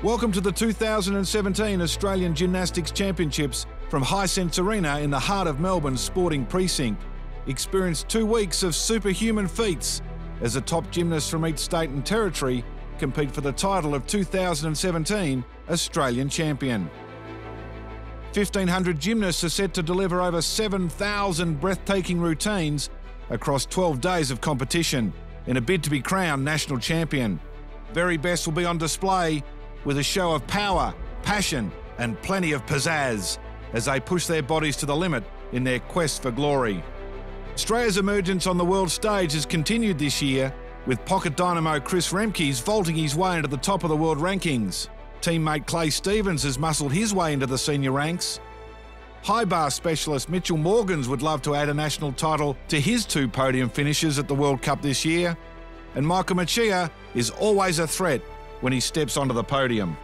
Welcome to the 2017 Australian Gymnastics Championships from Hisense Arena in the heart of Melbourne's sporting precinct. Experience 2 weeks of superhuman feats as the top gymnasts from each state and territory compete for the title of 2017 Australian Champion. 1,500 gymnasts are set to deliver over 7,000 breathtaking routines across 12 days of competition in a bid to be crowned national champion. Very best will be on display with a show of power, passion and plenty of pizzazz as they push their bodies to the limit in their quest for glory. Australia's emergence on the world stage has continued this year, with pocket dynamo Chris Remkes vaulting his way into the top of the world rankings. Teammate Clay Stevens has muscled his way into the senior ranks. High bar specialist Mitchell Morgans would love to add a national title to his 2 podium finishes at the World Cup this year. And Michael Machia is always a threat when he steps onto the podium.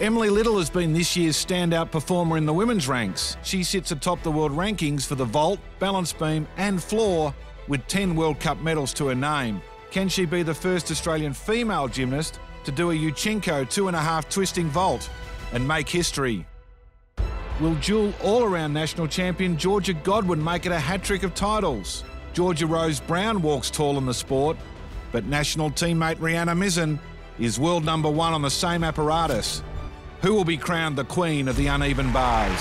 Emily Little has been this year's standout performer in the women's ranks. She sits atop the world rankings for the vault, balance beam and floor with 10 World Cup medals to her name. Can she be the first Australian female gymnast to do a Yuchenko 2.5 twisting vault and make history? Will dual all-around national champion Georgia Godwin make it a hat-trick of titles? Georgia Rose Brown walks tall in the sport, but national teammate Rihanna Mizzen is world number 1 on the same apparatus. Who will be crowned the queen of the uneven bars?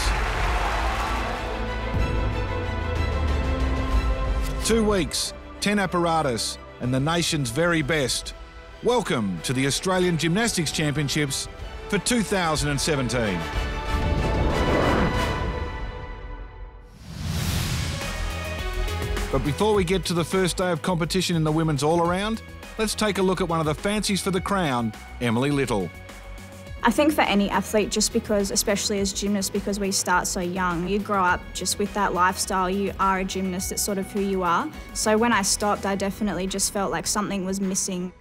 2 weeks, 10 apparatus, and the nation's very best. Welcome to the Australian Gymnastics Championships for 2017. But before we get to the first day of competition in the women's all-around, let's take a look at one of the fancies for the crown, Emily Little. I think for any athlete, just because, especially as gymnasts, because we start so young, you grow up just with that lifestyle, you are a gymnast, it's sort of who you are. So when I stopped, I definitely just felt like something was missing.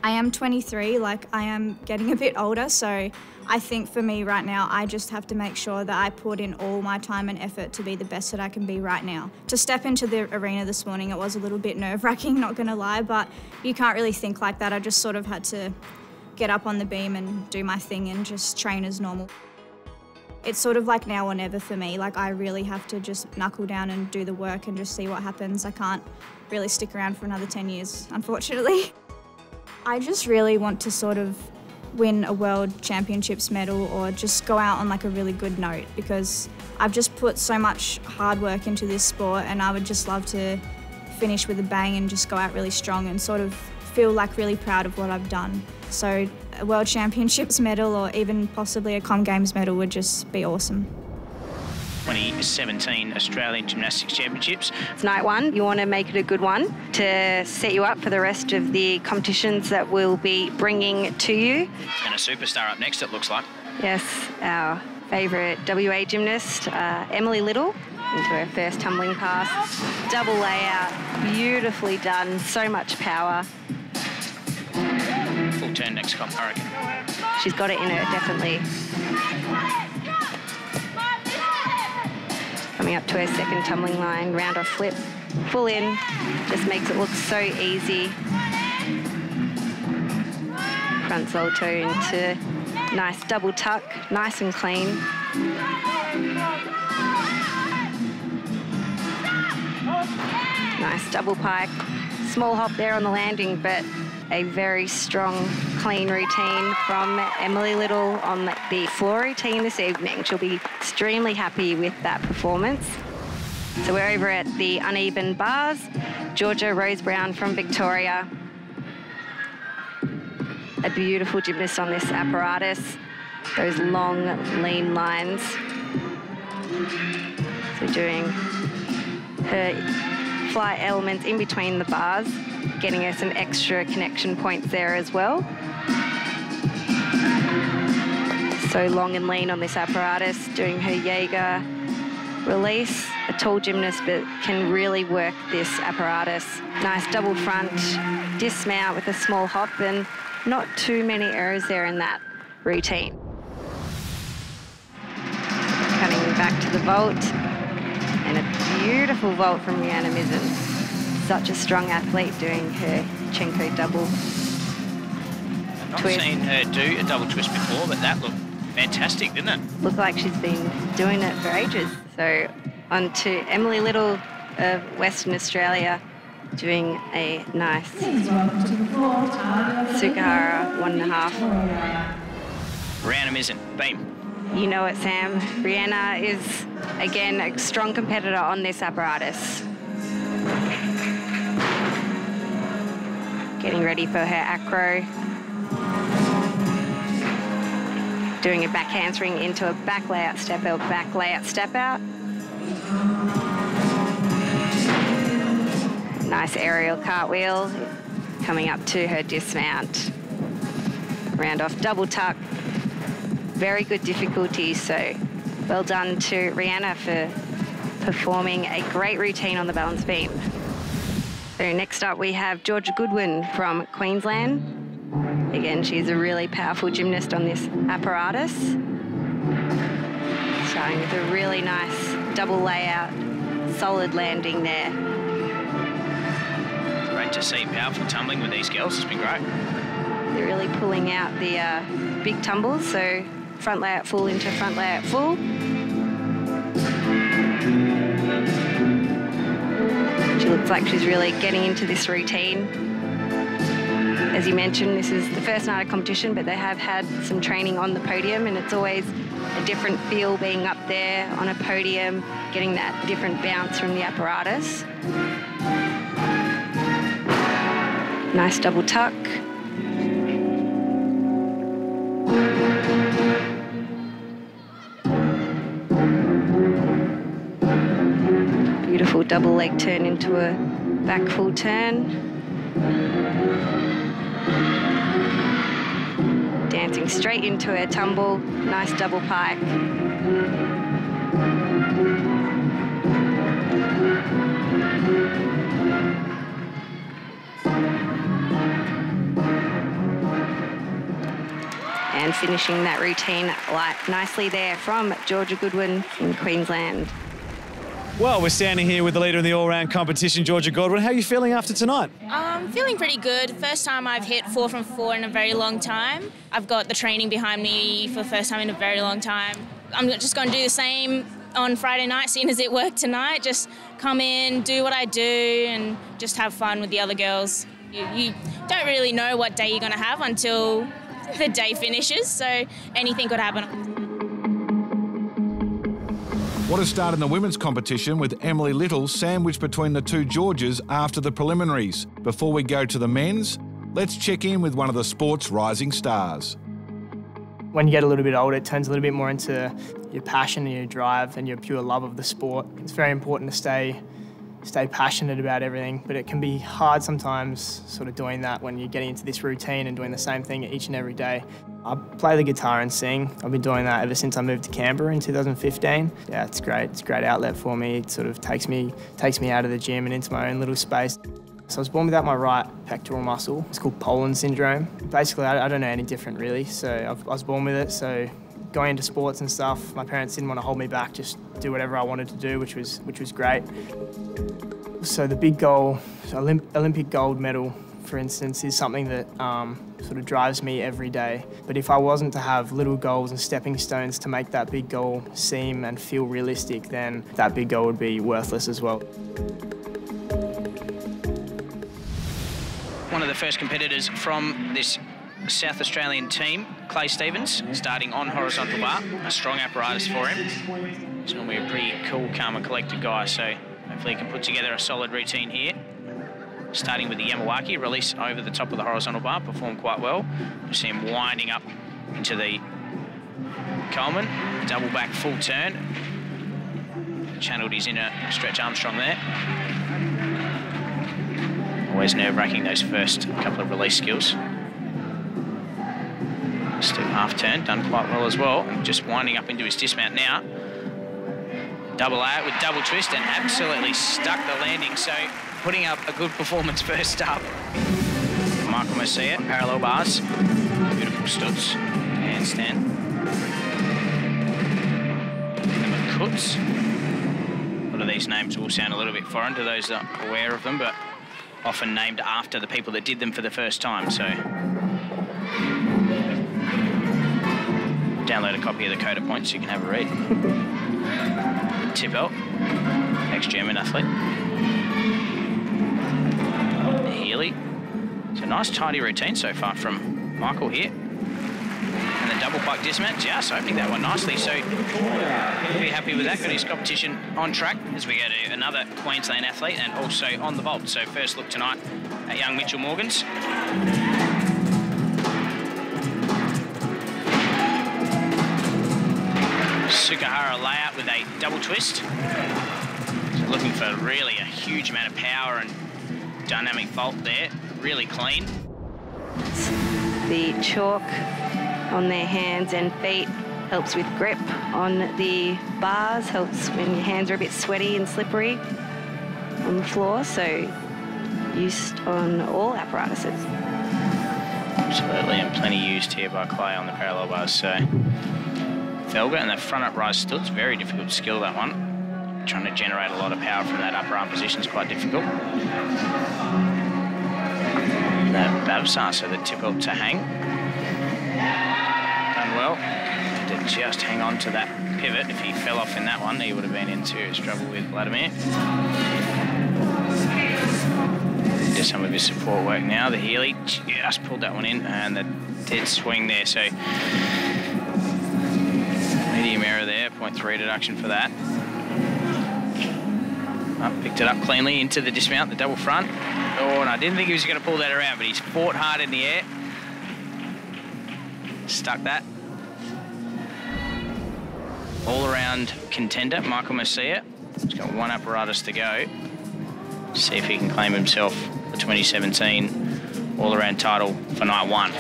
I am 23, I am getting a bit older, so I think for me right now, I just have to make sure that I put in all my time and effort to be the best that I can be right now. To step into the arena this morning, it was a little bit nerve-wracking, not gonna lie, but you can't really think like that. I just sort of had to get up on the beam and do my thing and just train as normal. It's sort of like now or never for me. I really have to just knuckle down and do the work and just see what happens. I can't really stick around for another 10 years, unfortunately. I just really want to sort of win a World Championships medal or just go out on a really good note, because I've just put so much hard work into this sport and I would just love to finish with a bang and just go out really strong and sort of feel really proud of what I've done. So a World Championships medal or even possibly a Com Games medal would just be awesome. 2017 Australian Gymnastics Championships. It's night 1. You want to make it a good one to set you up for the rest of the competitions that we'll be bringing to you. And a superstar up next, it looks like. Yes, our favourite WA gymnast, Emily Little, into her first tumbling pass. Double layout, beautifully done, so much power. Full turn next comp, I reckon. She's got it in her, definitely. Coming up to her second tumbling line, round off flip, full in, just makes it look so easy. Front sole toe into nice double tuck, nice and clean. Nice double pike, small hop there on the landing, but a very strong, clean routine from Emily Little on the floor routine this evening. She'll be extremely happy with that performance. So we're over at the uneven bars. Georgia Rose Brown from Victoria. A beautiful gymnast on this apparatus. Those long, lean lines. So doing her flight elements in between the bars, getting her some extra connection points there as well. So long and lean on this apparatus, doing her Jaeger release. A tall gymnast, but can really work this apparatus. Nice double front, dismount with a small hop, and not too many errors there in that routine. Cutting back to the vault, and a beautiful vault from Rihanna Mizzen. Such a strong athlete doing her Yuchenko double. Not twist. seen her do a double twist before, but that looked fantastic, didn't it? Looked like she's been doing it for ages. So on to Emily Little of Western Australia, doing a nice Sukahara 1.5. Brianna Mizzen, beam. You know it, Sam. Brianna is, again, a strong competitor on this apparatus. Getting ready for her acro. Doing a back handspring into a back layout step out, back layout step out. Nice aerial cartwheel, coming up to her dismount. Round off double tuck. Very good difficulty, so well done to Rihanna for performing a great routine on the balance beam. So next up we have Georgia Goodwin from Queensland. Again, she's a really powerful gymnast on this apparatus. Starting with a really nice double layout, solid landing there. Great to see powerful tumbling with these girls. It's been great. They're really pulling out the big tumbles, so front layout full into front layout full. She looks like she's really getting into this routine. As you mentioned, this is the first night of competition, but they have had some training on the podium, and it's always a different feel being up there on a podium, getting that different bounce from the apparatus. Nice double tuck. Beautiful double leg turn into a back full turn. Dancing straight into her tumble. Nice double pike. And finishing that routine nicely there from Georgia Goodwin in Queensland. Well, we're standing here with the leader in the all-round competition, Georgia Godwin. How are you feeling after tonight? Feeling pretty good. First time I've hit 4 from 4 in a very long time. I've got the training behind me for the first time in a very long time. I'm just going to do the same on Friday night, seeing as it worked tonight. Just come in, do what I do, and just have fun with the other girls. You don't really know what day you're going to have until the day finishes, so anything could happen. What a start in the women's competition with Emily Little sandwiched between the two Georges after the preliminaries. Before we go to the men's, let's check in with one of the sport's rising stars. When you get a little bit older, it turns a little bit more into your passion and your drive and your pure love of the sport. It's very important to stay passionate about everything, but it can be hard sometimes sort of doing that when you're getting into this routine and doing the same thing each and every day. I play the guitar and sing. I've been doing that ever since I moved to Canberra in 2015. Yeah, it's great. It's a great outlet for me. It sort of takes me out of the gym and into my own little space. So I was born without my right pectoral muscle. It's called Poland syndrome. Basically, I don't know any different really. So I was born with it. So going into sports and stuff, my parents didn't want to hold me back, just do whatever I wanted to do, which was great. So the big goal, Olympic gold medal, for instance, is something that sort of drives me every day. But if I wasn't to have little goals and stepping stones to make that big goal seem and feel realistic, then that big goal would be worthless as well. One of the first competitors from this South Australian team, Clay Stevens, starting on horizontal bar. A strong apparatus for him. He's normally a pretty cool, calm and collected guy, so hopefully he can put together a solid routine here. Starting with the Yamawaki, release over the top of the horizontal bar, performed quite well. You see him winding up into the Coleman, double back full turn. Channeled his inner stretch Armstrong there. Always nerve-wracking, those first couple of release skills. Still half turn, done quite well as well. And just winding up into his dismount now. Double out with double twist and absolutely stuck the landing. So putting up a good performance first up. Michael Mercia, parallel bars. Beautiful stutz, handstand. Emma Kutz. A lot of these names will sound a little bit foreign to those that are aware of them, but often named after the people that did them for the first time. So download a copy of the code of points so you can have a read. Tippelt, ex-German athlete. Healy. It's a nice tidy routine so far from Michael here. And the double pike dismount, just opening that one nicely. So we'll be happy with that. Got his competition on track as we go to another Queensland athlete and also on the vault. So first look tonight at young Mitchell Morgans. Sukahara layout with a double twist. So looking for really a huge amount of power and dynamic vault there. Really clean. The chalk on their hands and feet helps with grip on the bars, helps when your hands are a bit sweaty and slippery on the floor, so used on all apparatuses. Absolutely, and plenty used here by Clay on the parallel bars. So Felga and the front upright stood, it's very difficult skill, that one. Trying to generate a lot of power from that upper arm position is quite difficult. The Babsar, so the tip up to hang. Done well. Did just hang on to that pivot. If he fell off in that one, he would have been in serious trouble with Vladimir. Does some of his support work now. The Healy just pulled that one in, and the dead swing there. So medium error there, 0.3 deduction for that. Picked it up cleanly into the dismount, the double front. Oh, and I didn't think he was going to pull that around, but he's fought hard in the air. Stuck that. All-around contender, Michael Mercia. He's got one apparatus to go. See if he can claim himself the 2017 all-around title for night one.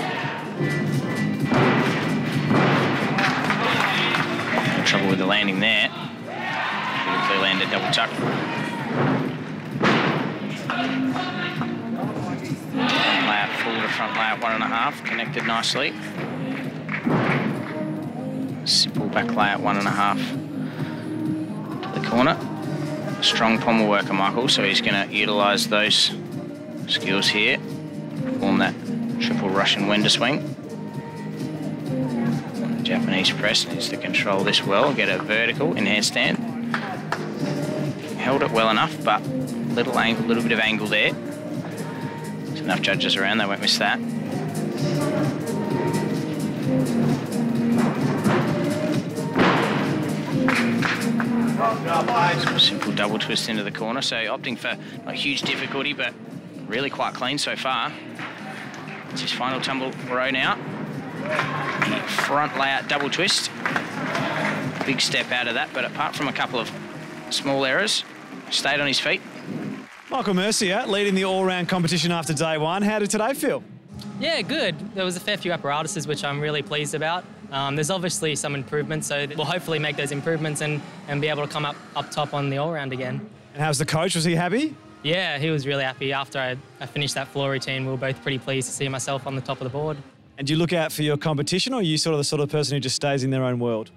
No trouble with the landing there. Beautifully landed double tuck. Layout full to front layout 1.5, connected nicely. Simple back layout 1.5 to the corner. Strong pommel worker, Michael, so he's going to utilise those skills here. Perform that triple Russian Wender swing. And the Japanese press needs to control this well, get it vertical in handstand. Held it well enough, but little bit of angle there. There's enough judges around, they won't miss that. So a simple double twist into the corner, so opting for not huge difficulty, but really quite clean so far. It's his final tumble row now. The front layout double twist. Big step out of that, but apart from a couple of small errors, stayed on his feet. Michael Mercia leading the all-round competition after day one. How did today feel? Yeah, good. There was a fair few apparatuses which I'm really pleased about. There's obviously some improvements, so we'll hopefully make those improvements and be able to come up top on the all-round again. And how's the coach? Was he happy? Yeah, he was really happy. After I finished that floor routine, we were both pretty pleased to see myself on the top of the board. And do you look out for your competition, or are you sort of the person who just stays in their own world?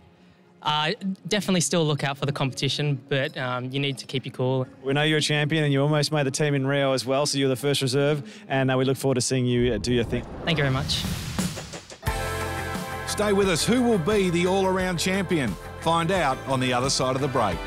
Definitely still look out for the competition, but you need to keep your cool. We know you're a champion and you almost made the team in Rio as well, so you're the first reserve, and we look forward to seeing you do your thing. Thank you very much. Stay with us. Who will be the all-around champion? Find out on the other side of the break.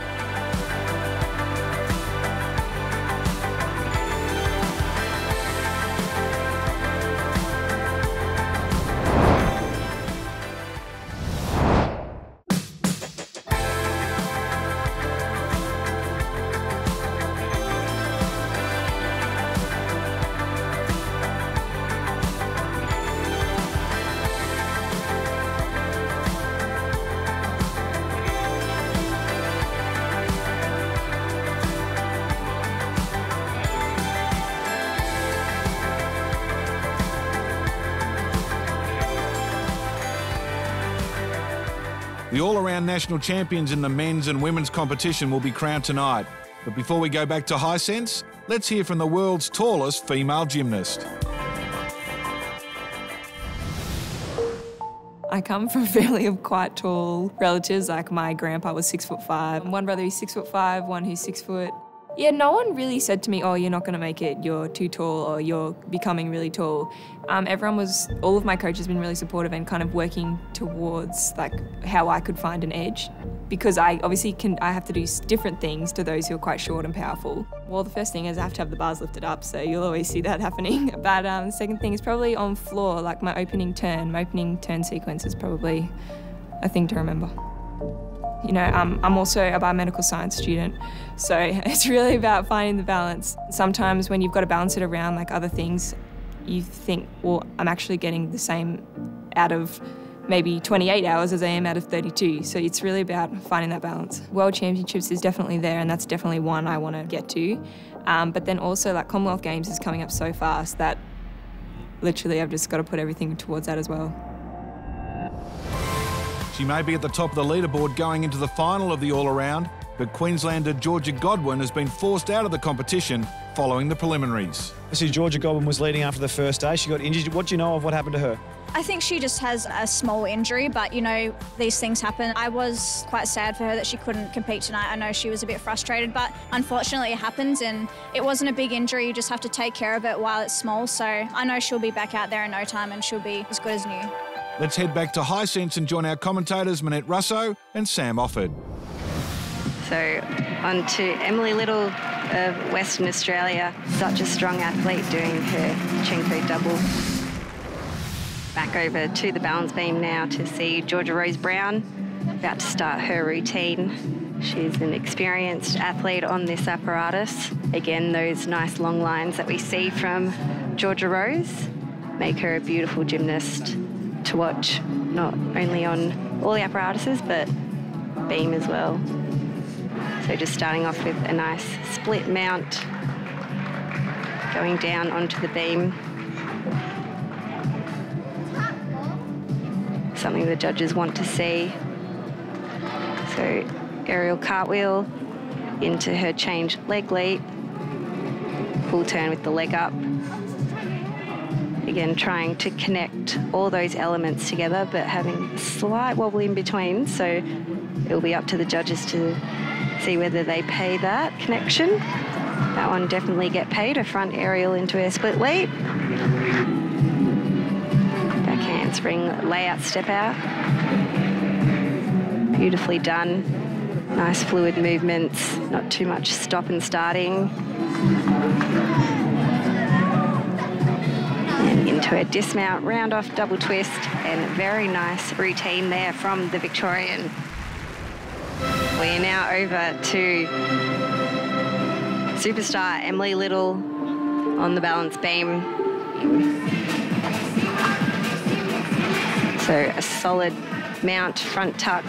The all-around national champions in the men's and women's competition will be crowned tonight. But before we go back to high sense, let's hear from the world's tallest female gymnast. I come from a family of quite tall relatives. Like my grandpa was 6'5". One brother who's 6'5", one who's 6 foot. Yeah, no one really said to me, oh, you're not going to make it, you're too tall, or you're becoming really tall. All of my coaches have been really supportive and kind of working towards like how I could find an edge, because I have to do different things to those who are quite short and powerful. Well, the first thing is I have to have the bars lifted up, so you'll always see that happening. But the second thing is probably on floor, like my opening turn sequence is probably a thing to remember. You know, I'm also a biomedical science student, so it's really about finding the balance. Sometimes when you've got to balance it around like other things, you think, well, I'm actually getting the same out of maybe 28 hours as I am out of 32. So it's really about finding that balance. World Championships is definitely there, and that's definitely one I want to get to. But then also like Commonwealth Games is coming up so fast that literally I've just got to put everything towards that as well. She may be at the top of the leaderboard going into the final of the all-around, but Queenslander Georgia Godwin has been forced out of the competition following the preliminaries. I see Georgia Godwin was leading after the first day. She got injured. What do you know of what happened to her? I think she just has a small injury, but you know, these things happen. I was quite sad for her that she couldn't compete tonight. I know she was a bit frustrated, but unfortunately it happens, and it wasn't a big injury. You just have to take care of it while it's small. So I know she'll be back out there in no time and she'll be as good as new. Let's head back to Hisense and join our commentators Manette Russo and Sam Offord. So on to Emily Little of Western Australia. Such a strong athlete doing her Chenko double. Back over to the balance beam now to see Georgia Rose Brown about to start her routine. She's an experienced athlete on this apparatus. Again, those nice long lines that we see from Georgia Rose make her a beautiful gymnast to watch, not only on all the apparatuses, but beam as well. So just starting off with a nice split mount, going down onto the beam. Something the judges want to see. So aerial cartwheel into her change leg leap, full turn with the leg up. Again, trying to connect all those elements together, but having a slight wobble in between. So it'll be up to the judges to see whether they pay that connection. That one definitely get paid, a front aerial into a split leap. Back handspring, layout step out. Beautifully done. Nice fluid movements, not too much stop and starting. And into a dismount, round off double twist, and a very nice routine there from the Victorian. We are now over to superstar Emily Little on the balance beam. So a solid mount, front tuck.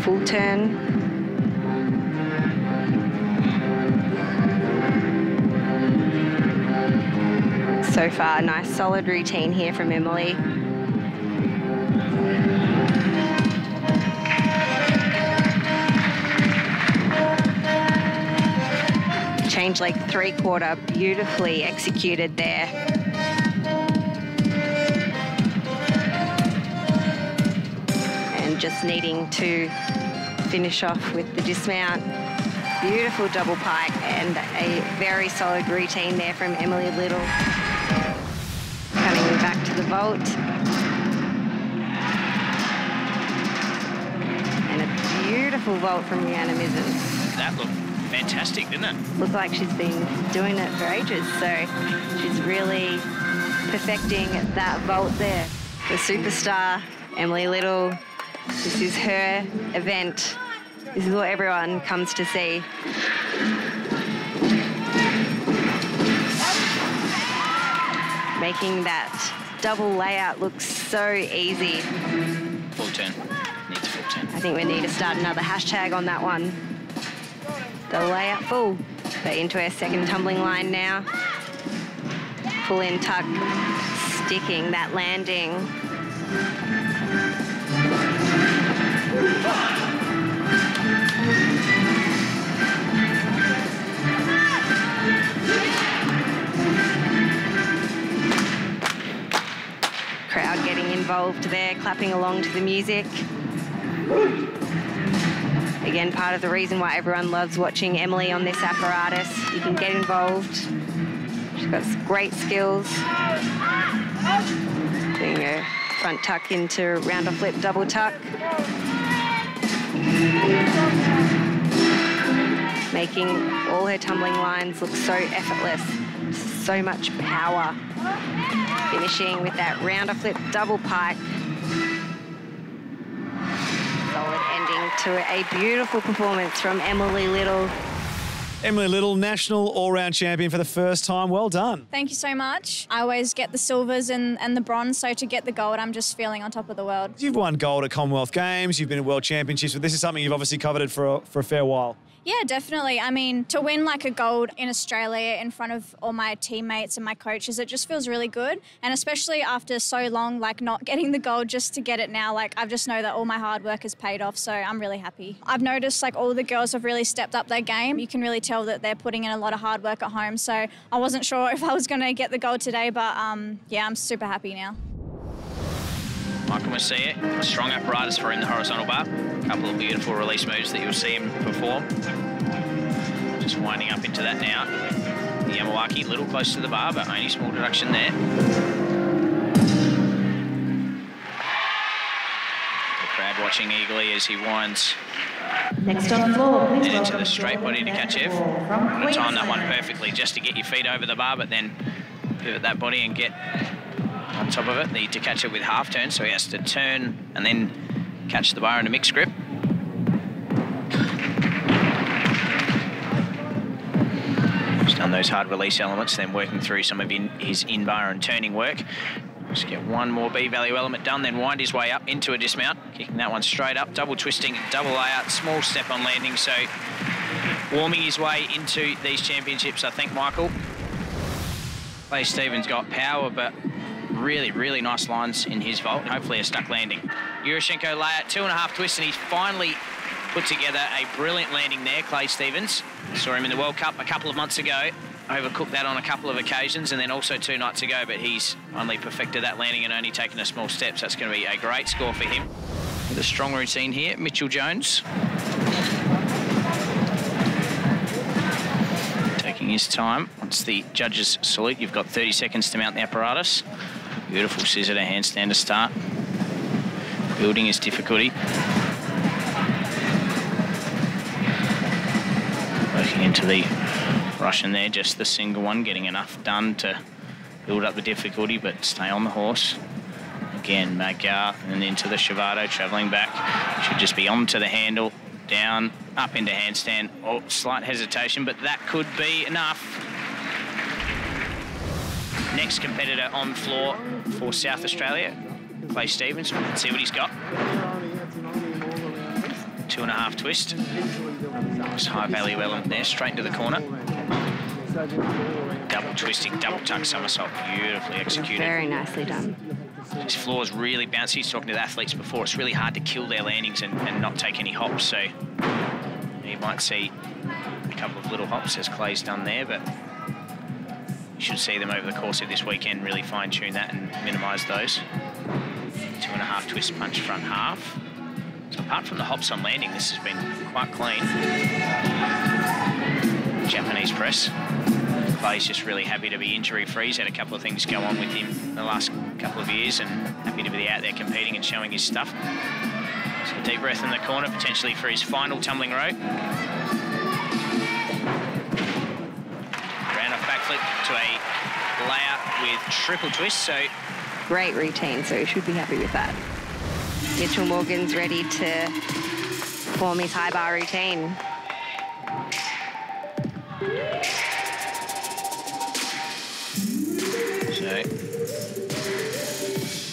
Full turn. So far, a nice solid routine here from Emily. Change leg 3/4, beautifully executed there. Just needing to finish off with the dismount. Beautiful double pike and a very solid routine there from Emily Little. Coming back to the vault. And a beautiful vault from Rihanna Mizzen. That looked fantastic, didn't it? Looked like she's been doing it for ages, so she's really perfecting that vault there. The superstar, Emily Little. This is her event. This is what everyone comes to see. Making that double layout look so easy. Full turn. Needs full turn. I think we need to start another hashtag on that one. The layout full. But into our second tumbling line now. Full in tuck, sticking that landing. involved there, clapping along to the music. Again, part of the reason why everyone loves watching Emily on this apparatus. You can get involved. She's got great skills. Doing a front tuck into rounder flip, double tuck. Making all her tumbling lines look so effortless. So much power. Finishing with that rounder flip, double pike. Solid ending to a beautiful performance from Emily Little. Emily Little, national all-round champion for the first time. Well done. Thank you so much. I always get the silvers and the bronze, so to get the gold, I'm just feeling on top of the world. You've won gold at Commonwealth Games, you've been at World Championships, but this is something you've obviously coveted for a fair while. Yeah, definitely. I mean, to win like a gold in Australia in front of all my teammates and my coaches, it just feels really good. And especially after so long, like not getting the gold, just to get it now, like I just know that all my hard work has paid off. So I'm really happy. I've noticed like all the girls have really stepped up their game. You can really tell that they're putting in a lot of hard work at home. So I wasn't sure if I was going to get the gold today, but yeah, I'm super happy now. Michael Messier, a strong apparatus for him, the horizontal bar. A couple of beautiful release moves that you'll see him perform. Just winding up into that now. The Yamawaki, a little close to the bar, but only small deduction there. The crowd watching eagerly as he winds Next on the floor, please and into the welcome straight body to Kachev. I'm going to time that one perfectly just to get your feet over the bar, but then pivot that body and get on top of it. Need to catch it with half turn, so he has to turn and then catch the bar in a mixed grip. He's done those hard release elements, then working through some of his in-bar and turning work. Just get one more B-value element done, then wind his way up into a dismount, kicking that one straight up, double twisting, double layout, small step on landing, so warming his way into these championships, I think, Michael. Clay Stevens got power, but really, really nice lines in his vault. Hopefully a stuck landing. Yuroshenko layout, 2.5 twists, and he's finally put together a brilliant landing there, Clay Stevens. Saw him in the World Cup a couple of months ago. Overcooked that on a couple of occasions, and then also 2 nights ago, but he's only perfected that landing and only taken a small step, so that's going to be a great score for him. With a strong routine here, Mitchell Jones. Taking his time. Once the judges salute, you've got 30 seconds to mount the apparatus. Beautiful scissor to handstand to start. Building his difficulty. Working into the Russian there, just the single one, getting enough done to build up the difficulty, but stay on the horse. Again, Magyar, and into the Shivado, travelling back. Should just be onto the handle, down, up into handstand. Oh, slight hesitation, but that could be enough. Next competitor on floor for South Australia, Clay Stevens. Let's see what he's got. 2.5 twist. Nice high value element there, straight into the corner. Double twisting, double tuck somersault, beautifully executed. Very nicely done. His floor is really bouncy. He's talking to the athletes before. It's really hard to kill their landings and not take any hops, so you might see a couple of little hops as Clay's done there, but you should see them over the course of this weekend really fine-tune that and minimise those. 2.5 twist punch front half. So apart from the hops on landing, this has been quite clean. Japanese press. Clay's just really happy to be injury-free. He's had a couple of things go on with him in the last couple of years and happy to be out there competing and showing his stuff. So a deep breath in the corner, potentially for his final tumbling row. Round off backflip to a layout with triple twist, so... Great routine, so you should be happy with that. Mitchell Morgan's ready to perform his high bar routine. So,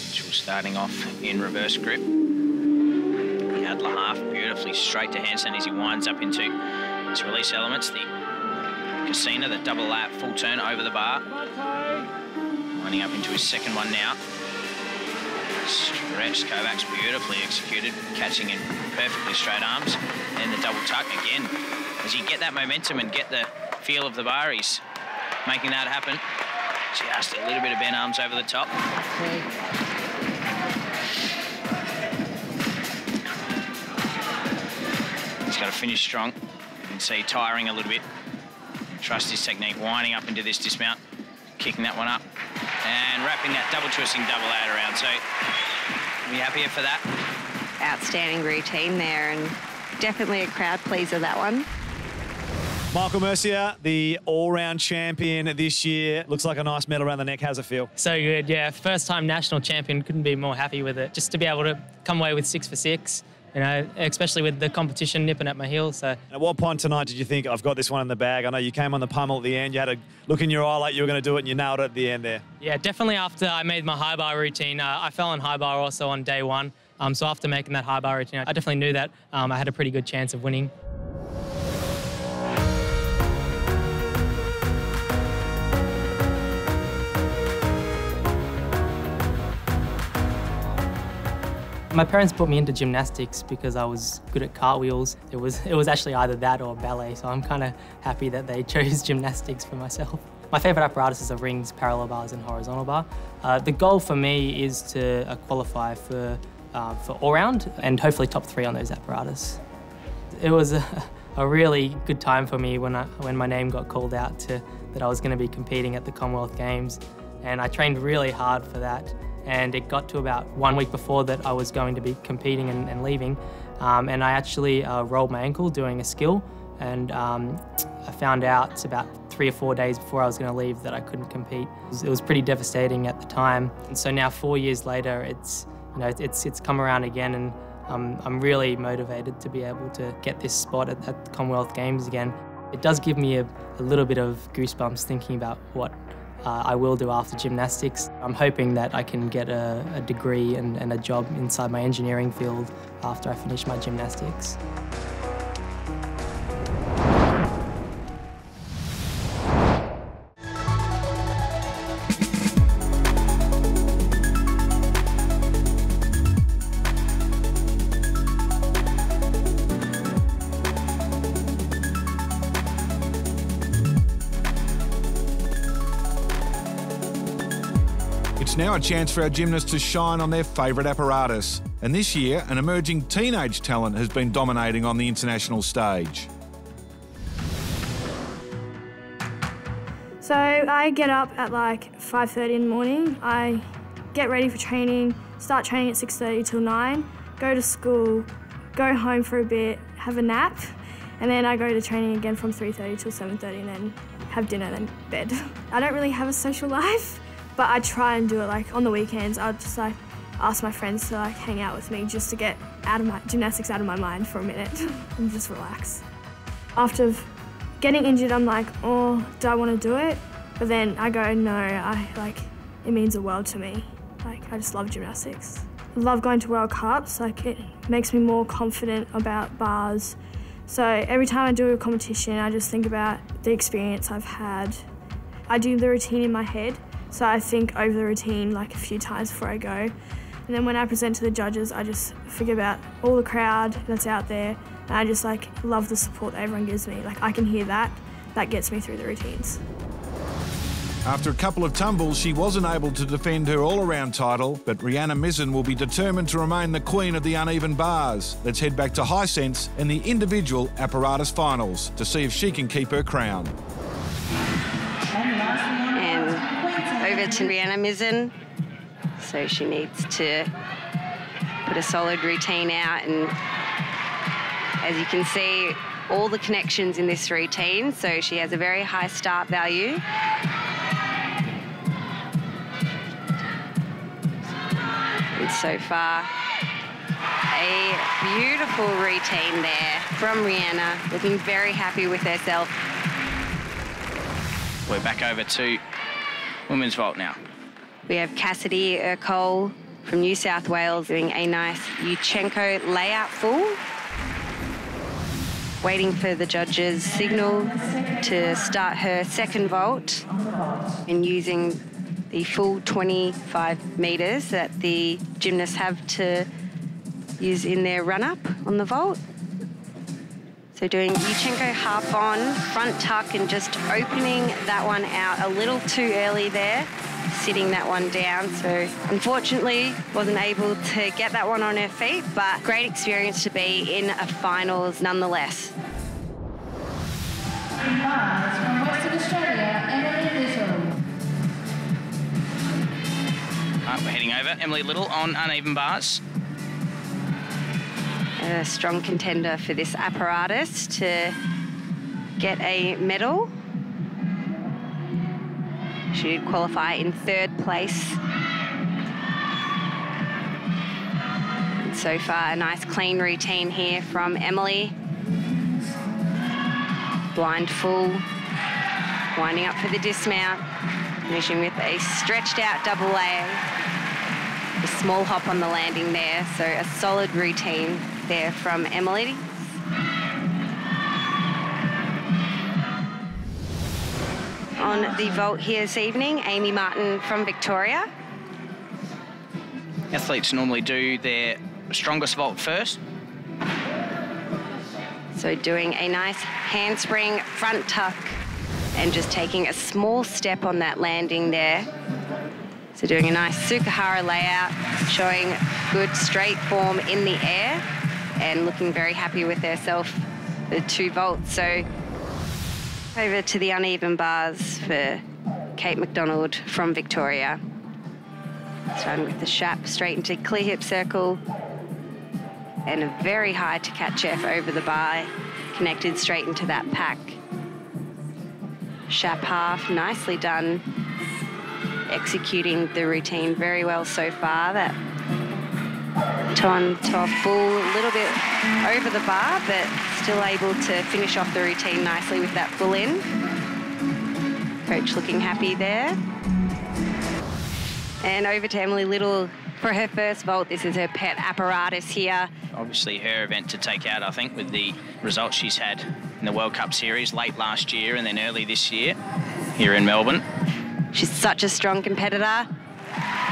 Mitchell starting off in reverse grip. The Adler half beautifully straight to handstand as he winds up into his release elements. The Casino, the double lap, full turn over the bar. Winding up into his second one now. Stretched Kovacs, beautifully executed, catching in perfectly straight arms. And the double tuck again. As you get that momentum and get the feel of the bar, he's making that happen. Just a little bit of bent arms over the top. got to finish strong. You can see tiring a little bit. Trust his technique, winding up into this dismount, kicking that one up, and wrapping that double twisting double out around. So, are you happier for that? Outstanding routine there, and definitely a crowd pleaser, that one. Michael Mercier, the all-round champion this year. Looks like a nice medal around the neck. How's it feel? So good, yeah. First time national champion, couldn't be more happy with it. Just to be able to come away with 6 for 6, you know, especially with the competition nipping at my heels. So. At what point tonight did you think, I've got this one in the bag? I know you came on the pummel at the end. You had a look in your eye like you were going to do it, and you nailed it at the end there. Yeah, definitely after I made my high bar routine. I fell on high bar also on day 1. So after making that high bar routine, I definitely knew that I had a pretty good chance of winning. My parents put me into gymnastics because I was good at cartwheels. It was actually either that or ballet, so I'm kind of happy that they chose gymnastics for myself. My favourite apparatuses are rings, parallel bars and horizontal bar. The goal for me is to qualify for all-round and hopefully top 3 on those apparatus. It was a really good time for me when my name got called out that I was going to be competing at the Commonwealth Games, and I trained really hard for that. And it got to about 1 week before that I was going to be competing and leaving. And I actually rolled my ankle doing a skill, and I found out about 3 or 4 days before I was going to leave that I couldn't compete. It was pretty devastating at the time. And so now 4 years later, it's come around again, and I'm really motivated to be able to get this spot at the Commonwealth Games again. It does give me a little bit of goosebumps thinking about what I will do after gymnastics. I'm hoping that I can get a degree and a job inside my engineering field after I finish my gymnastics. It's now a chance for our gymnasts to shine on their favourite apparatus. And this year, an emerging teenage talent has been dominating on the international stage. So I get up at like 5:30 in the morning. I get ready for training, start training at 6:30 till 9, go to school, go home for a bit, have a nap, and then I go to training again from 3:30 till 7:30 and then have dinner and then bed. I don't really have a social life, but I try and do it like on the weekends. I'll just like ask my friends to like hang out with me just to get out of my gymnastics out of my mind for a minute and just relax. After getting injured, I'm like, oh, do I want to do it? But then I go, no, it means the world to me. Like, I just love gymnastics. I love going to World Cups. Like, it makes me more confident about bars. So every time I do a competition, I just think about the experience I've had. I do the routine in my head. So I think over the routine like a few times before I go. And then when I present to the judges, I just forget about all the crowd that's out there. And I just like love the support that everyone gives me. Like I can hear that. That gets me through the routines. After a couple of tumbles, she wasn't able to defend her all-around title, but Rhianna Mizzen will be determined to remain the queen of the uneven bars. Let's head back to High Sense and the individual apparatus finals to see if she can keep her crown. Over to Rhianna Mizzen. So she needs to put a solid routine out, and as you can see, all the connections in this routine, so she has a very high start value. And so far, a beautiful routine there from Rhianna, looking very happy with herself. We're back over to women's vault now. We have Cassidy Ercole from New South Wales doing a nice Yuchenko layout full. Waiting for the judges' signal to start her second vault and using the full 25 metres that the gymnasts have to use in their run-up on the vault. So doing Yuchenko half on, front tuck, and just opening that one out a little too early there. sitting that one down. So unfortunately, wasn't able to get that one on her feet, but great experience to be in a finals nonetheless. From Western Australia, Emily Little. Right, we're heading over. Emily Little on uneven bars. A strong contender for this apparatus to get a medal. She did qualify in 3rd place. And so far, a nice clean routine here from Emily. Blind full, winding up for the dismount, finishing with a stretched out double A. A small hop on the landing there, so a solid routine there from Emily. On the vault here this evening, Amy Martin from Victoria. Athletes normally do their strongest vault first. So doing a nice handspring front tuck and just taking a small step on that landing there. So doing a nice Sukahara layout, showing good straight form in the air and looking very happy with herself, the 2 vaults. So over to the uneven bars for Kate McDonald from Victoria. Starting with the shap straight into clear hip circle and a very high to catch F over the bar, connected straight into that pack. Shap half, nicely done. Executing the routine very well so far. That to a full, a little bit over the bar, but still able to finish off the routine nicely with that full in. Coach looking happy there. And over to Emily Little for her first vault. This is her pet apparatus here. Obviously her event to take out, I think, with the results she's had in the World Cup Series late last year and then early this year here in Melbourne. She's such a strong competitor,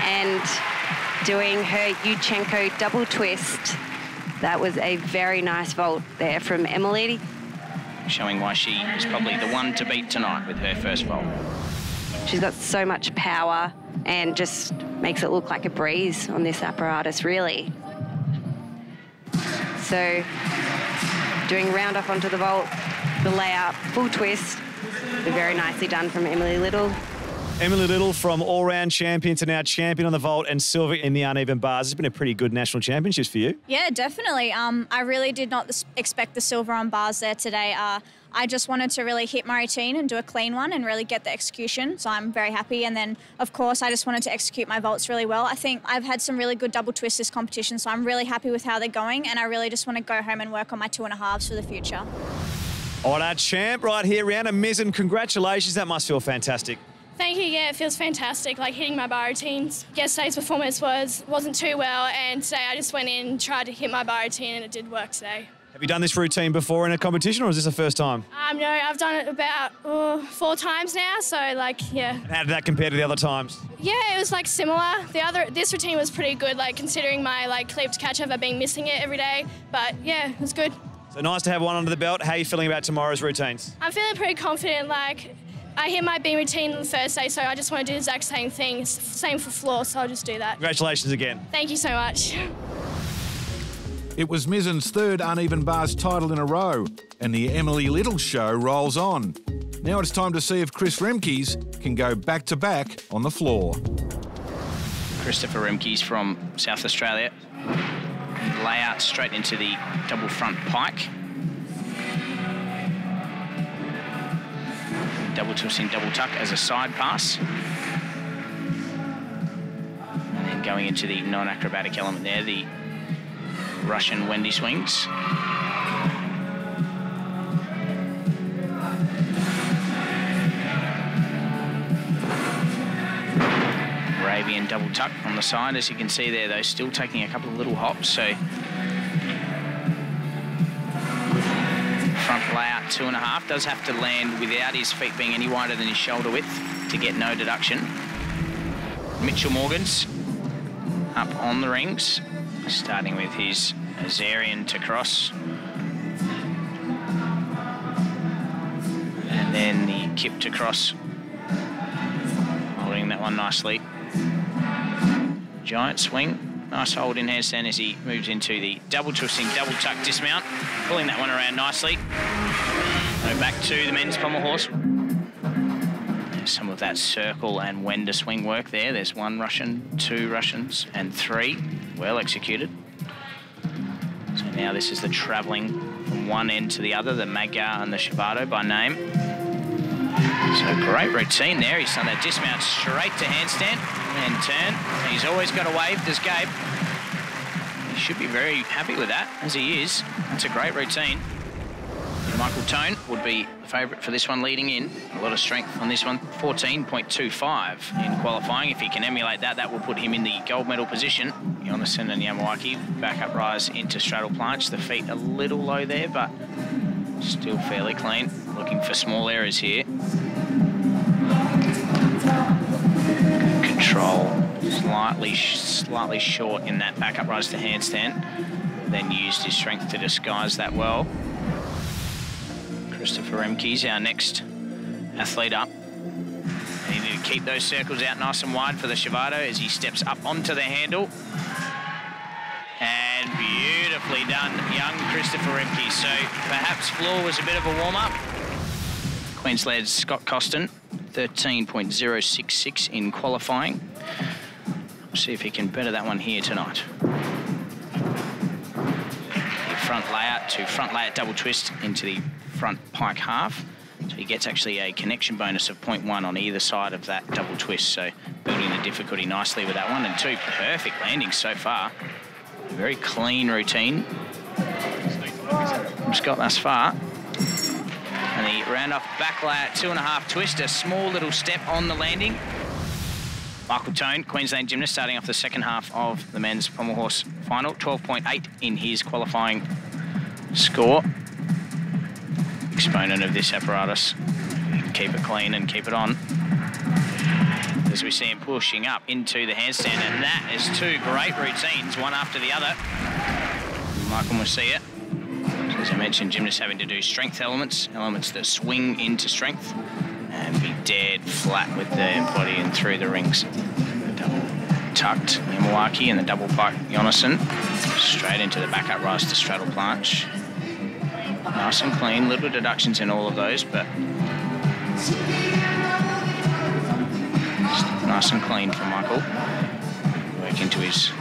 and doing her Yuchenko double twist. That was a very nice vault there from Emily. Showing why she is probably the one to beat tonight with her first vault. She's got so much power and just makes it look like a breeze on this apparatus, really. So doing round off onto the vault, the layout, full twist, very nicely done from Emily Little. Emily Little from all-round champion to now champion on the vault and silver in the uneven bars. It's been a pretty good national championships for you. Yeah, definitely. I really did not expect the silver on bars there today. I just wanted to really hit my routine and do a clean one and really get the execution. So I'm very happy. And then, of course, I just wanted to execute my vaults really well. I think I've had some really good double twists this competition, so I'm really happy with how they're going. And I really just want to go home and work on my 2.5s for the future. All right, our champ right here, Rihanna Mizzen. Congratulations. That must feel fantastic. Thank you. Yeah, it feels fantastic, like hitting my bar routines. Yesterday's performance wasn't too well, and today I just went in and tried to hit my bar routine, and it did work today. Have you done this routine before in a competition, or is this the first time? No, I've done it about 4 times now, so yeah. And how did that compare to the other times? Yeah, it was like similar. This routine was pretty good, like considering my clipped catch-up, I've been missing it every day, but yeah, it was good. So nice to have one under the belt. How are you feeling about tomorrow's routines? I'm feeling pretty confident. I hit my beam routine on the first day, so I just want to do the exact same thing. Same for floor, so I'll just do that. Congratulations again. Thank you so much. It was Mizzen's 3rd uneven bars title in a row, and the Emily Little show rolls on. Now it's time to see if Chris Remkes can go back-to-back on the floor. Christopher Remkes from South Australia. Layout straight into the double front pike. Double twisting, double tuck as a side pass. And then going into the non-acrobatic element there, the Russian Wendy swings. Arabian double tuck on the side, as you can see there, though, still taking a couple of little hops, so front layout 2.5, does have to land without his feet being any wider than his shoulder width to get no deduction. Mitchell Morgans up on the rings, starting with his Azarian to cross. And then the kip to cross, holding that one nicely. Giant swing. Nice hold in handstand as he moves into the double twisting, double tuck dismount. Pulling that one around nicely. So back to the men's pommel horse. There's some of that circle and when to swing work there. There's 1 Russian, 2 Russians, and 3. Well executed. So now this is the travelling from one end to the other, the Magyar and the Shivado by name. So great routine there. He's done that dismount straight to handstand and turn. He's always got a wave, does Gabe. He should be very happy with that, as he is. That's a great routine. Michael Tone would be the favourite for this one leading in. A lot of strength on this one, 14.25 in qualifying. If he can emulate that, that will put him in the gold medal position. Jonassen and Yamawaki back up rise into straddle planche. The feet a little low there, but still fairly clean. Looking for small errors here. Good control, slightly short in that back up rise to handstand. Then used his strength to disguise that well. Christopher Remke's our next athlete up. And he needed to keep those circles out nice and wide for the Shivado as he steps up onto the handle. And beautifully done, young Christopher Remke. So perhaps floor was a bit of a warm-up. Queensland's Scott Costin, 13.066 in qualifying. We'll see if he can better that one here tonight. The front layout to front layout double twist into the front pike half. So he gets actually a connection bonus of 0.1 on either side of that double twist. So building the difficulty nicely with that one, and 2 perfect landings so far. Very clean routine from Scott thus far. And the round off back layout 2.5 twist, a small little step on the landing. Michael Tone, Queensland gymnast, starting off the second half of the men's pommel horse final, 12.8 in his qualifying score. Exponent of this apparatus. You can keep it clean and keep it on. As we see him pushing up into the handstand, and that is 2 great routines, one after the other. Michael Murcia. As I mentioned, gymnasts having to do strength elements that swing into strength and be dead flat with their body and through the rings. The double tucked Yamawaki and the double pike Jonassen. Straight into the back up rise to straddle planche. Nice and clean, little deductions in all of those, but nice and clean for Michael. Work into his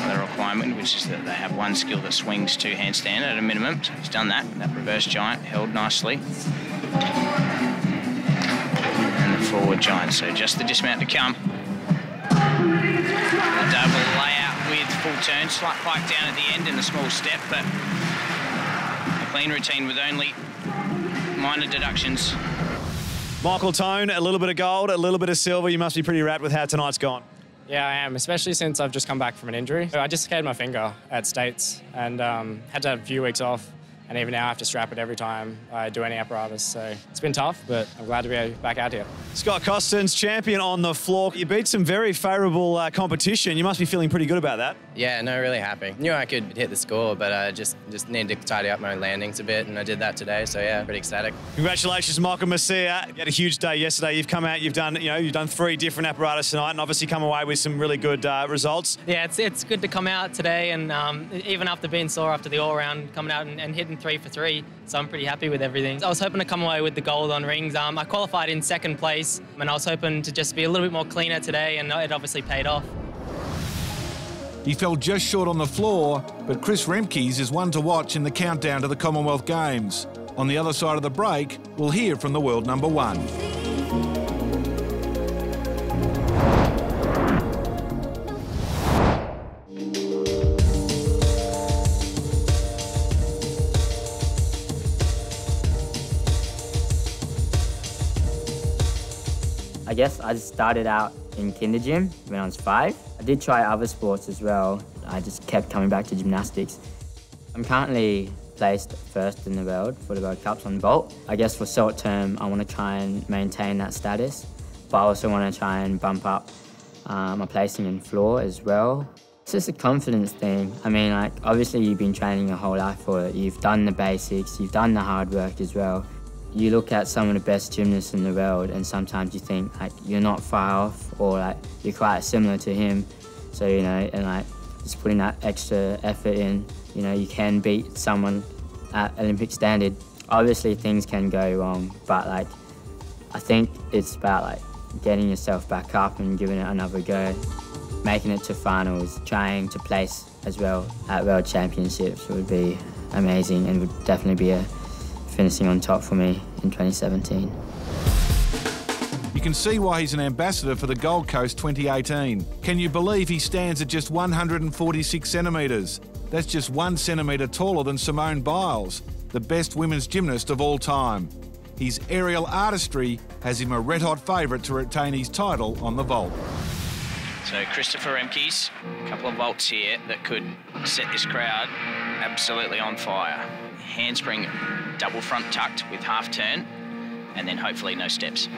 other requirement, which is that they have 1 skill that swings to handstand at a minimum. So he's done that. That reverse giant held nicely. And the forward giant. So just the dismount to come. The double layout with full turn. Slight pike down at the end and a small step, but a clean routine with only minor deductions. Michael Tone, a little bit of gold, a little bit of silver. You must be pretty wrapped with how tonight's gone. Yeah, I am, especially since I've just come back from an injury. I dislocated my finger at States and had to have a few weeks off. And even now I have to strap it every time I do any apparatus. So it's been tough, but I'm glad to be back out here. Scott Costin's champion on the floor. You beat some very favourable competition. You must be feeling pretty good about that. Yeah, no, really happy. Knew I could hit the score, but I just needed to tidy up my own landings a bit, and I did that today. So yeah, pretty ecstatic. Congratulations, Michael Murcia. You had a huge day yesterday. You've come out, you've done 3 different apparatus tonight, and obviously come away with some really good results. Yeah, it's good to come out today, and even after being sore after the all-round, coming out and hitting 3 for 3, so I'm pretty happy with everything. I was hoping to come away with the gold on rings. I qualified in 2nd place, and I was hoping to just be a little bit more cleaner today, and it obviously paid off. He fell just short on the floor, but Chris Remke's is one to watch in the countdown to the Commonwealth Games. On the other side of the break, we'll hear from the world number 1. I guess I started out in kinder gym when I was 5. I did try other sports as well. I just kept coming back to gymnastics. I'm currently placed 1st in the world for the World Cups on vault. I guess for short term, I want to try and maintain that status, but I also want to try and bump up my placing in floor as well. It's just a confidence thing. I mean, obviously you've been training your whole life for it. You've done the basics, you've done the hard work as well. You look at some of the best gymnasts in the world and sometimes you think like you're not far off or like you're quite similar to him. So, you know, and like just putting that extra effort in, you know, you can beat someone at Olympic standard. Obviously things can go wrong, but like I think it's about like getting yourself back up and giving it another go. Making it to finals, trying to place as well at World Championships would be amazing and would definitely be finishing on top for me in 2017. You can see why he's an ambassador for the Gold Coast 2018. Can you believe he stands at just 146 centimetres? That's just 1 centimetre taller than Simone Biles, the best women's gymnast of all time. His aerial artistry has him a red-hot favourite to retain his title on the vault. So Christopher Remkes, a couple of vaults here that could set this crowd absolutely on fire. Handspring double front tucked with half turn, and then hopefully no steps.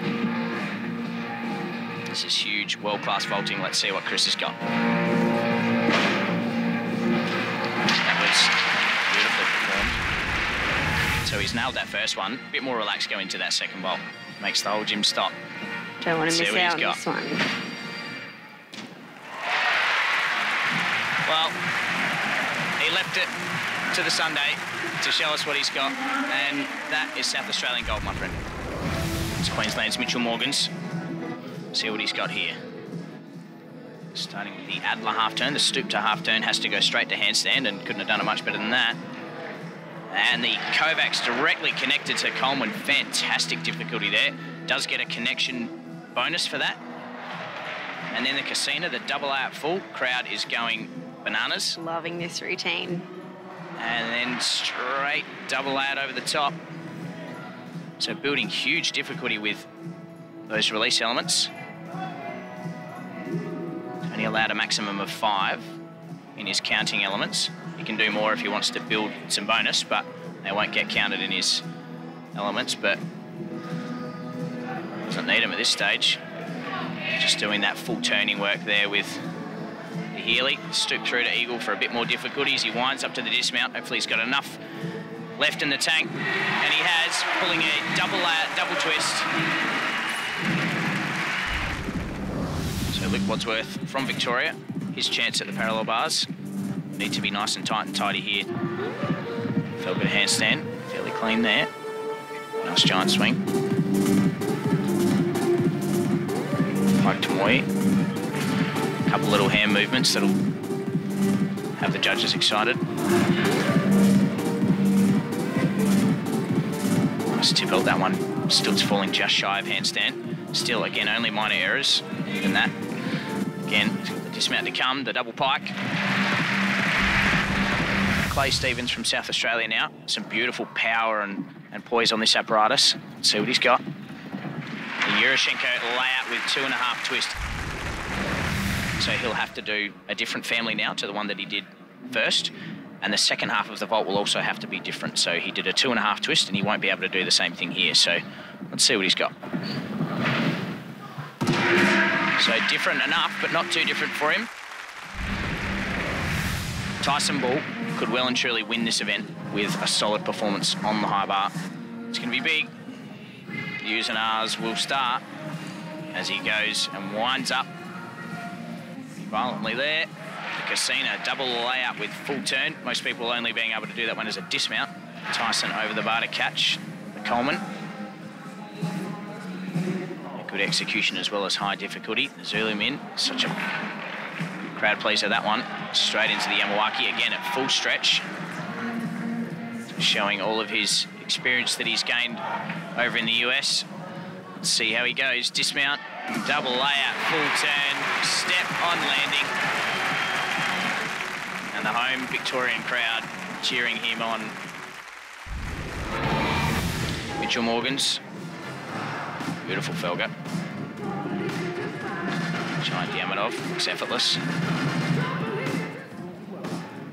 This is huge, world-class vaulting. Let's see what Chris has got. That was beautifully performed. So he's nailed that first one. A bit more relaxed going into that second vault. Makes the whole gym stop. Don't want to miss out on this one. Well, he left it to the Sunday to show us what he's got, and that is South Australian gold, my friend. It's Queensland's Mitchell Morgans. See what he's got here. Starting with the Adler half turn, the stoop to half turn has to go straight to handstand, and couldn't have done it much better than that. And the Kovacs directly connected to Coleman. Fantastic difficulty there. Does get a connection bonus for that. And then the Casino, the double out full. Crowd is going bananas. Loving this routine. And then straight double out over the top. So building huge difficulty with those release elements. Only allowed a maximum of 5 in his counting elements. He can do more if he wants to build some bonus, but they won't get counted in his elements, but doesn't need them at this stage. Just doing that full turning work there with the Healy. Stoop through to Eagle for a bit more difficulty as he winds up to the dismount. Hopefully he's got enough left in the tank, and he has, pulling a double twist. So Luke Wadsworth from Victoria, his chance at the parallel bars. Need to be nice and tight and tidy here. Felt a bit of handstand, fairly clean there. Nice giant swing. Pike to Moy. A couple little hand movements that'll have the judges excited. Nice tip out that one. Stoots falling just shy of handstand. Still, again, only minor errors in that. Again, the dismount to come, the double pike. Clay Stevens from South Australia now. Some beautiful power and poise on this apparatus. Let's see what he's got. The Yuroshenko layout with 2.5 twist. So he'll have to do a different family now to the one that he did first. And the second half of the vault will also have to be different. So he did a 2.5 twist and he won't be able to do the same thing here. So let's see what he's got. So different enough, but not too different for him. Tyson Bull could well and truly win this event with a solid performance on the high bar. It's going to be big. The U's and R's will start as he goes and winds up violently there. The Casino double layout with full turn. Most people only being able to do that one as a dismount. Tyson over the bar to catch the Coleman. Good execution as well as high difficulty. Zulum in, such a crowd pleaser that one. Straight into the Yamawaki again at full stretch. Showing all of his experience that he's gained over in the US. Let's see how he goes. Dismount, double layout, full turn, step on landing. And the home Victorian crowd cheering him on. Mitchell Morgans. Beautiful Felga. Giant Diamondov, looks effortless.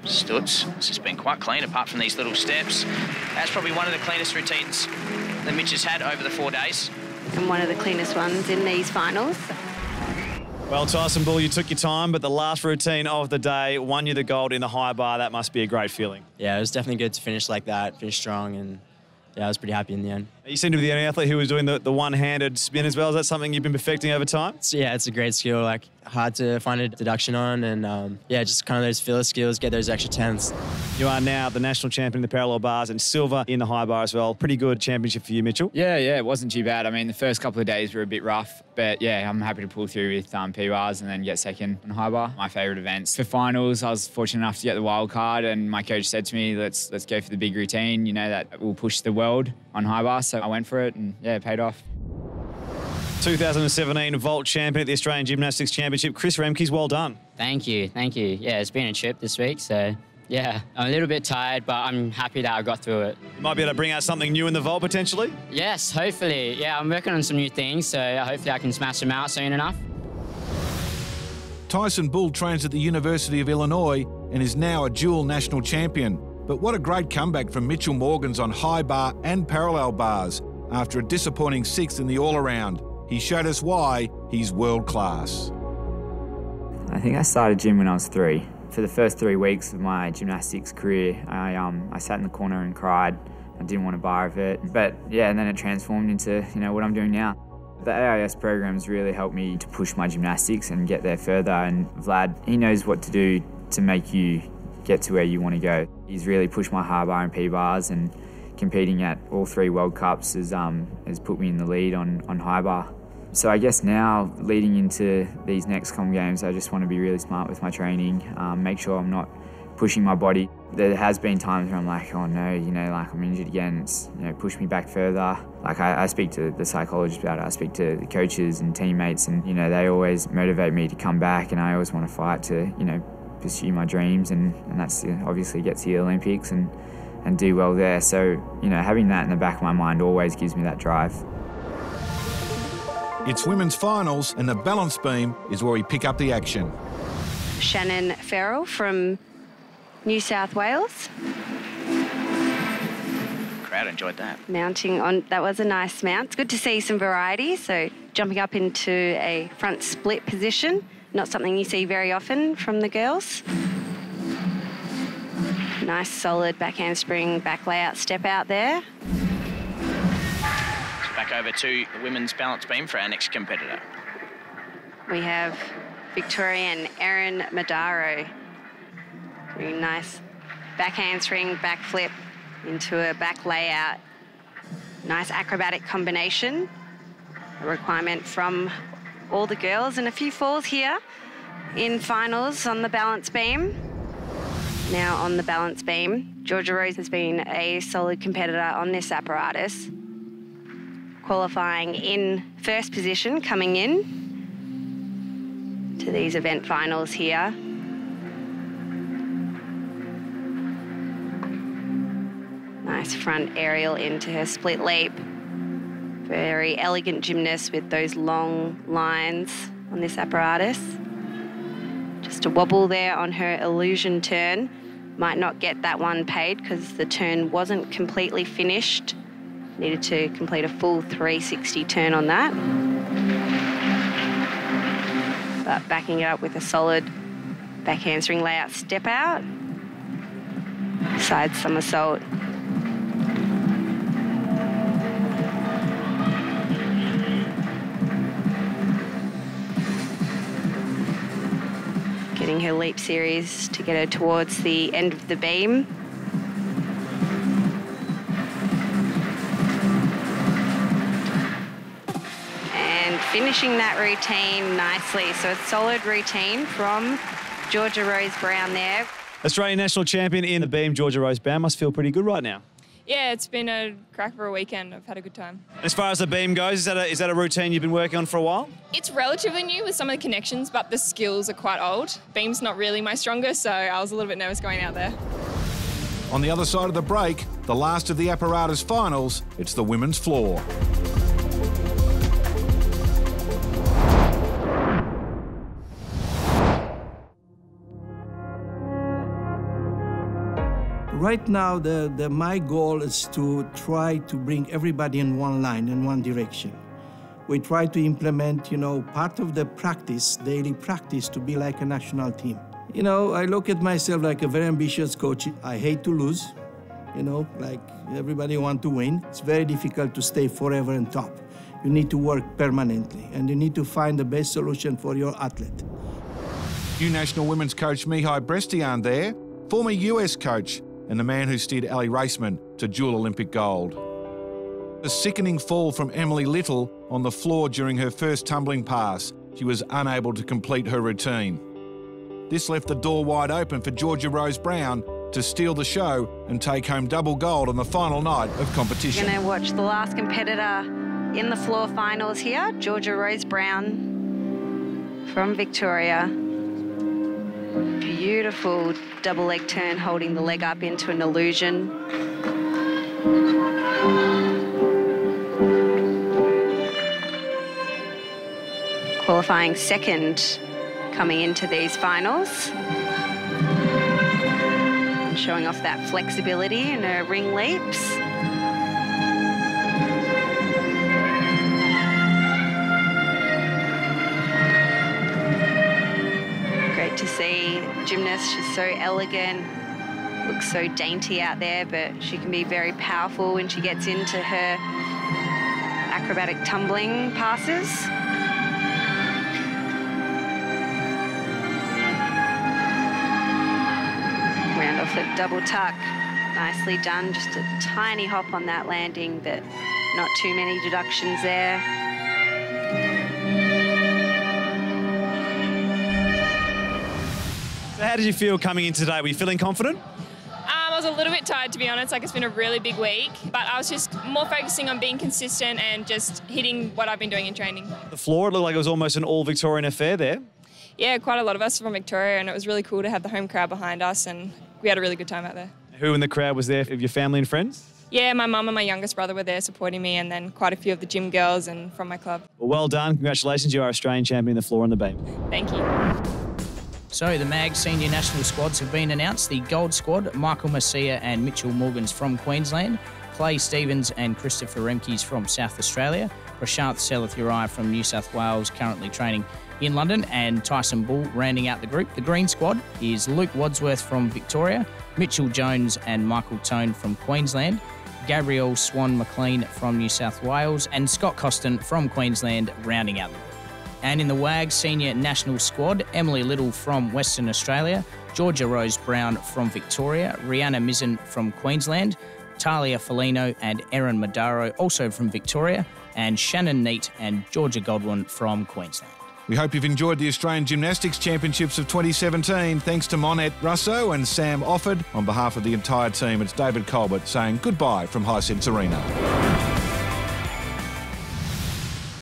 Stutz, this has been quite clean apart from these little steps. That's probably one of the cleanest routines that Mitch has had over the 4 days. And one of the cleanest ones in these finals. Well, Tyson Bull, you took your time, but the last routine of the day won you the gold in the high bar. That must be a great feeling. Yeah, it was definitely good to finish like that, finish strong, and yeah, I was pretty happy in the end. You seem to be the only athlete who was doing the one-handed spin as well. Is that something you've been perfecting over time? Yeah, it's a great skill, like hard to find a deduction on, and yeah, just kind of those filler skills, get those extra tenths. You are now the national champion in the parallel bars and silver in the high bar as well. Pretty good championship for you, Mitchell. Yeah, it wasn't too bad. I mean, the first couple of days were a bit rough, but yeah, I'm happy to pull through with P-bars and then get second on high bar. My favourite events. For finals, I was fortunate enough to get the wild card, and my coach said to me, let's go for the big routine, you know, that will push the world on high bar. So I went for it and yeah, it paid off. 2017 vault champion at the Australian Gymnastics Championship. Chris Remkes, well done. Thank you. Yeah, it's been a trip this week, so yeah, I'm a little bit tired, but I'm happy that I got through it. You might be able to bring out something new in the vault potentially? Yes, hopefully. Yeah, I'm working on some new things, so hopefully I can smash them out soon enough. Tyson Bull trains at the University of Illinois and is now a dual national champion. But what a great comeback from Mitchell Morgans on high bar and parallel bars after a disappointing 6th in the all-around. He showed us why he's world-class. I think I started gym when I was 3. For the first 3 weeks of my gymnastics career, I sat in the corner and cried. I didn't want a bar of it. But yeah, and then it transformed into, you know, what I'm doing now. The AIS programs really helped me to push my gymnastics and get there further. And Vlad, he knows what to do to make you get to where you want to go. He's really pushed my high bar and P-bars, and competing at all 3 World Cups has put me in the lead on high bar. So I guess now, leading into these next Com Games, I just want to be really smart with my training, make sure I'm not pushing my body. There has been times where I'm like, oh no, you know, like I'm injured again, it's, you know, push me back further. Like I speak to the psychologist about it, I speak to the coaches and teammates, and, you know, they always motivate me to come back, and I always want to fight to, you know, pursue my dreams, and that's obviously get to the Olympics and do well there. So, you know, having that in the back of my mind always gives me that drive. It's women's finals, and the balance beam is where we pick up the action. Shannon Farrell from New South Wales. Crowd enjoyed that. Mounting on, that was a nice mount. It's good to see some variety, so jumping up into a front split position, not something you see very often from the girls. Nice solid back handspring, back layout step out there. Back over to the women's balance beam for our next competitor. We have Victorian Erin Madaro. Very nice back handspring, back flip into a back layout. Nice acrobatic combination. A requirement from all the girls, and a few falls here in finals on the balance beam. Now on the balance beam, Georgia Rose has been a solid competitor on this apparatus, qualifying in first position coming in to these event finals here. Nice front aerial into her split leap. Very elegant gymnast with those long lines on this apparatus. Just a wobble there on her illusion turn. Might not get that one paid because the turn wasn't completely finished. Needed to complete a full 360 turn on that. But backing it up with a solid back handspring layout step out. Side somersault. Getting her leap series to get her towards the end of the beam. And finishing that routine nicely. So a solid routine from Georgia Rose Brown there. Australian national champion in the beam, Georgia Rose Brown, must feel pretty good right now. Yeah, it's been a crack for a weekend. I've had a good time. As far as the beam goes, is that a routine you've been working on for a while? It's relatively new with some of the connections, but the skills are quite old. Beam's not really my strongest, so I was a little bit nervous going out there. On the other side of the break, the last of the apparatus finals, it's the women's floor. Right now, my goal is to try to bring everybody in one line, in one direction. We try to implement, part of the practice, daily practice, to be like a national team. I look at myself like a very ambitious coach. I hate to lose. You know, like everybody want to win. It's very difficult to stay forever on top. You need to work permanently, and you need to find the best solution for your athlete. New national women's coach Mihai Brestian there, former US coach, and the man who steered Ali Raceman to dual Olympic gold. A sickening fall from Emily Little on the floor during her first tumbling pass. She was unable to complete her routine. This left the door wide open for Georgia Rose Brown to steal the show and take home double gold on the final night of competition. We're going to watch the last competitor in the floor finals here, Georgia Rose Brown from Victoria. Beautiful double leg turn, holding the leg up into an illusion. Qualifying second coming into these finals. And showing off that flexibility in her ring leaps. Great to see gymnast. She's so elegant, looks so dainty out there, but she can be very powerful when she gets into her acrobatic tumbling passes. Round-off flip double tuck, nicely done. Just a tiny hop on that landing, but not too many deductions there. So how did you feel coming in today? Were you feeling confident? I was a little bit tired, to be honest. Like, it's been a really big week, but I was just more focusing on being consistent and just hitting what I've been doing in training. The floor, it looked like it was almost an all-Victorian affair there. Yeah, quite a lot of us are from Victoria, and it was really cool to have the home crowd behind us, and we had a really good time out there. Who in the crowd was there of your family and friends? Yeah, my mum and my youngest brother were there supporting me, and then quite a few of the gym girls and from my club. Well done. Congratulations. You are Australian champion in the floor and the beam. Thank you. So the MAG senior national squads have been announced. The gold squad, Michael Masia and Mitchell Morgans from Queensland, Clay Stevens and Christopher Remkes from South Australia, Prashanth Selathurai from New South Wales, currently training in London, and Tyson Bull rounding out the group. The green squad is Luke Wadsworth from Victoria, Mitchell Jones and Michael Tone from Queensland, Gabrielle Swan McLean from New South Wales, and Scott Costin from Queensland rounding out the group. And in the WAG senior national squad, Emily Little from Western Australia, Georgia Rose Brown from Victoria, Rihanna Mizzen from Queensland, Talia Felino and Erin Madaro also from Victoria, and Shannon Neat and Georgia Godwin from Queensland. We hope you've enjoyed the Australian Gymnastics Championships of 2017. Thanks to Monette Russo and Sam Offord. On behalf of the entire team, it's David Colbert saying goodbye from Hisense Arena.